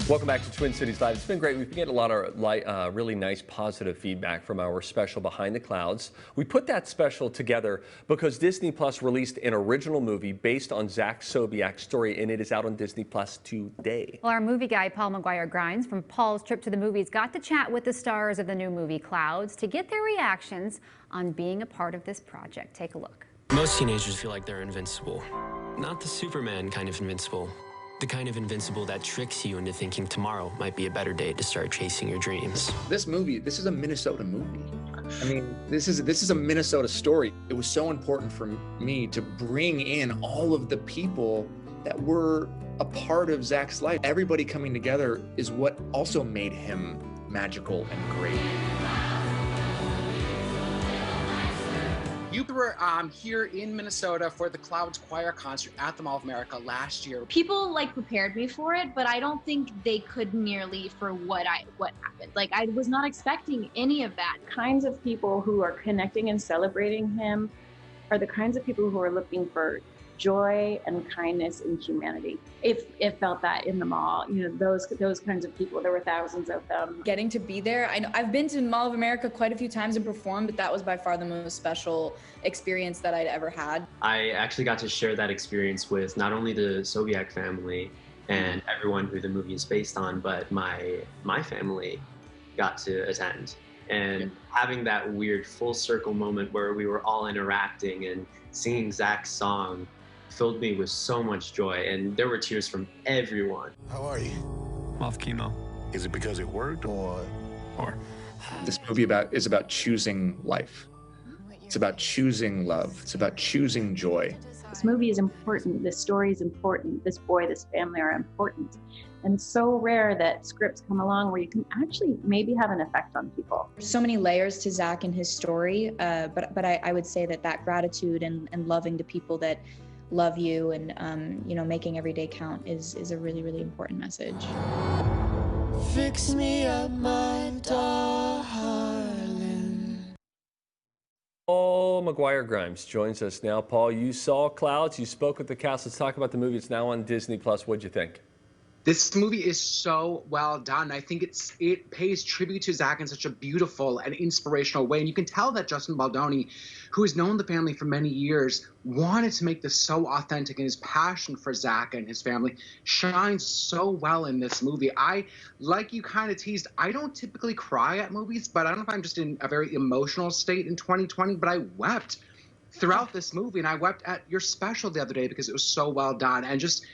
Welcome back to Twin Cities Live. It's been great. We've been getting a lot of really nice, positive feedback from our special Behind the Clouds. We put that special together because Disney Plus released an original movie based on Zach Sobiek's story, and it is out on Disney Plus today. Well, our movie guy, Paul McGuire Grimes from Paul's Trip to the Movies, got to chat with the stars of the new movie Clouds to get their reactions on being a part of this project. Take a look. Most teenagers feel like they're invincible. Not the Superman kind of invincible. The kind of invincible that tricks you into thinking tomorrow might be a better day to start chasing your dreams. This is a Minnesota movie. I mean, this is a Minnesota story. It was so important for me to bring in all of the people that were a part of Zach's life. Everybody coming together is what also made him magical and great. You were here in Minnesota for the Clouds Choir concert at the Mall of America last year. People prepared me for it, but I don't think they could nearly for what happened. I was not expecting any of that. Kinds of people who are connecting and celebrating him are the kinds of people who are looking for joy and kindness and humanity. It felt that in the mall, those kinds of people, there were thousands of them. Getting to be there, I've been to Mall of America quite a few times and performed, but that was by far the most special experience that I'd ever had. I actually got to share that experience with not only the Sobiek family and everyone who the movie is based on, but my family got to attend. And having that weird full circle moment where we were all interacting and singing Zach's song filled me with so much joy, and there were tears from everyone. How are you? Off chemo. Is it because it worked or? This movie is about choosing life. It's about choosing love. It's about choosing joy. This movie is important. This story is important. This boy, this family are important. And it's so rare that scripts come along where you can actually maybe have an effect on people. There's so many layers to Zach and his story, but I would say that gratitude and loving the people that love you and making every day count is a really, really important message. Fix me up, my darling. Paul McGuire Grimes joins us now. Paul, you saw Clouds, you spoke with the cast. Let's talk about the movie. It's now on Disney Plus. What'd you think? This movie is so well done. I think it pays tribute to Zach in such a beautiful and inspirational way. And you can tell that Justin Baldoni, who has known the family for many years, wanted to make this so authentic, and his passion for Zach and his family shines so well in this movie. Like you kind of teased, I don't typically cry at movies, but I don't know if I'm just in a very emotional state in 2020, but I wept throughout this movie, and I wept at your special the other day because it was so well done. And just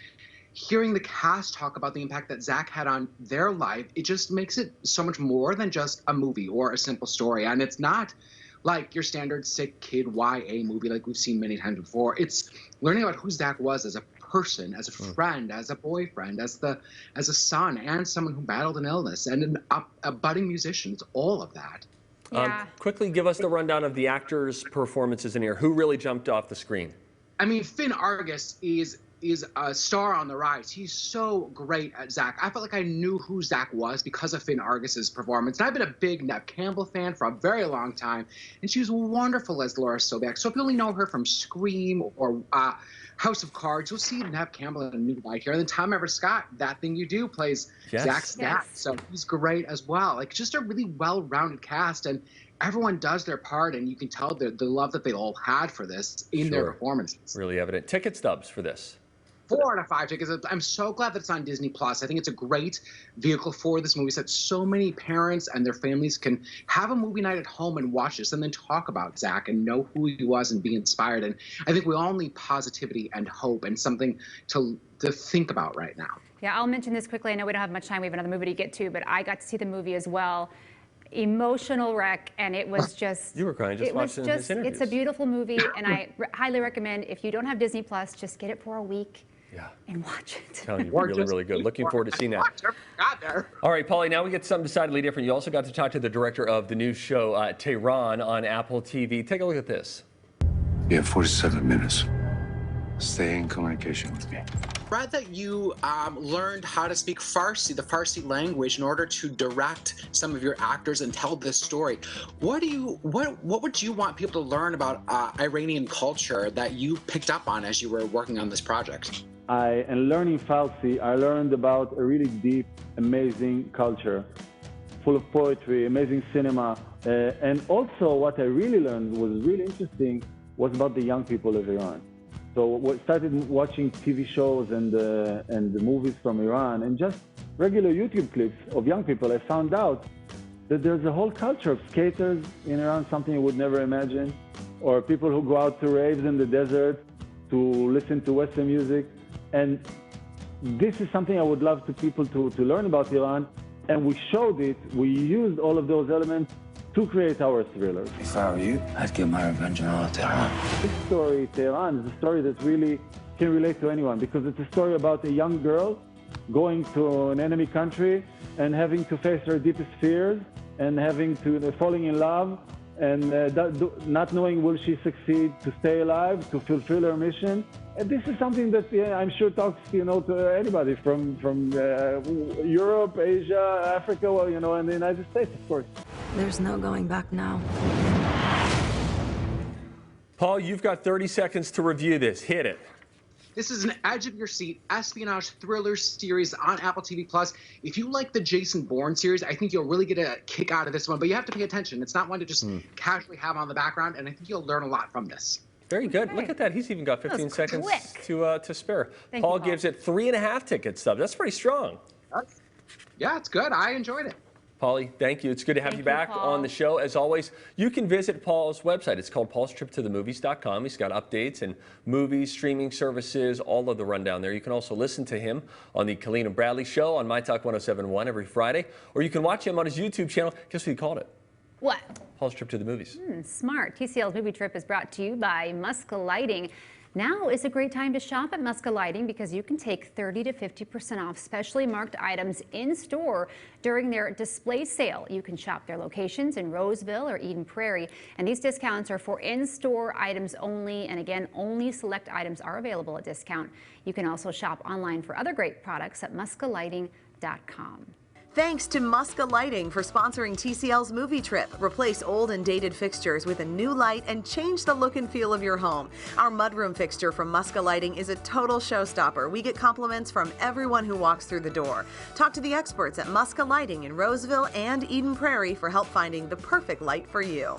hearing the cast talk about the impact that Zach had on their life, it just makes it so much more than just a movie or a simple story. And it's not like your standard sick kid YA movie like we've seen many times before. It's learning about who Zach was as a person, as a friend, as a boyfriend, as a son, and someone who battled an illness, and a budding musician. It's all of that. Yeah. Quickly give us the rundown of the actors' performances in here. Who really jumped off the screen? I mean, Finn Argus is a star on the rise. He's so great at Zach. I felt like I knew who Zach was because of Finn Argus's performance. And I've been a big Neve Campbell fan for a very long time, and she was wonderful as Laura Sobiek. So if you only know her from Scream or House of Cards, you'll see Neve Campbell in a new light here. And then Tom Everett Scott, That Thing You Do, plays Zach's dad. So he's great as well. Just a really well-rounded cast, and everyone does their part, and you can tell the love that they all had for this in their performances. Really evident. Ticket stubs for this. 4 out of 5 tickets. I'm so glad that it's on Disney Plus. I think it's a great vehicle for this movie so that so many parents and their families can have a movie night at home and watch this and then talk about Zach and know who he was and be inspired. And I think we all need positivity and hope and something to think about right now. Yeah, I'll mention this quickly. I know we don't have much time. We have another movie to get to, but I got to see the movie as well. Emotional wreck, and it was just you were crying just watching his interviews. It's a beautiful movie, and I highly recommend, if you don't have Disney Plus, just get it for a week and watch it. Telling you, really, really good. Looking forward to seeing that. All right, Paulie, now we get something decidedly different. You also got to talk to the director of the new show, Tehran, on Apple TV. Take a look at this. You have 47 minutes. Stay in communication with me. Read that you learned how to speak Farsi, the Farsi language, in order to direct some of your actors and tell this story. What would you want people to learn about Iranian culture that you picked up on as you were working on this project? and learning Farsi, I learned about a really deep, amazing culture, full of poetry, amazing cinema. And also what I really learned was really interesting was about the young people of Iran. So I started watching TV shows and the movies from Iran and just regular YouTube clips of young people. I found out that there's a whole culture of skaters in Iran, something you would never imagine, or people who go out to raves in the desert to listen to Western music. And this is something I would love to people to learn about Iran. And we showed it, we used all of those elements to create our thriller. If I were you, I'd get my revenge on all of Tehran. This story, Tehran, is a story that really can relate to anyone because it's a story about a young girl going to an enemy country and having to face her deepest fears and having to falling in love and not knowing will she succeed to stay alive, to fulfill her mission. And this is something that I'm sure talks, to anybody from Europe, Asia, Africa, and the United States, of course. There's no going back now. Paul, you've got 30 seconds to review this. Hit it. This is an edge-of-your-seat espionage thriller series on Apple TV+. If you like the Jason Bourne series, I think you'll really get a kick out of this one. But you have to pay attention. It's not one to just casually have on the background, and I think you'll learn a lot from this. Very good. Look at that. He's even got 15 seconds to spare. Paul gives it 3.5 ticket stubs. That's pretty strong. Yeah, it's good. I enjoyed it. Paulie, thank you. It's good to have you back on the show. As always, you can visit Paul's website. It's called paulstriptothemovies.com. He's got updates and movies, streaming services, all of the rundown there. You can also listen to him on the Colleen and Bradley Show on My Talk 107.1 every Friday, or you can watch him on his YouTube channel. Guess what he called it? What? Paul's Trip to the Movies. Smart. TCL's Movie Trip is brought to you by Muska Lighting. Now is a great time to shop at Muska Lighting because you can take 30 to 50% off specially marked items in store during their display sale. You can shop their locations in Roseville or Eden Prairie, and these discounts are for in-store items only. And again, only select items are available at discount. You can also shop online for other great products at muskalighting.com. Thanks to Muska Lighting for sponsoring TCL's Movie Trip. Replace old and dated fixtures with a new light and change the look and feel of your home. Our mudroom fixture from Muska Lighting is a total showstopper. We get compliments from everyone who walks through the door. Talk to the experts at Muska Lighting in Roseville and Eden Prairie for help finding the perfect light for you.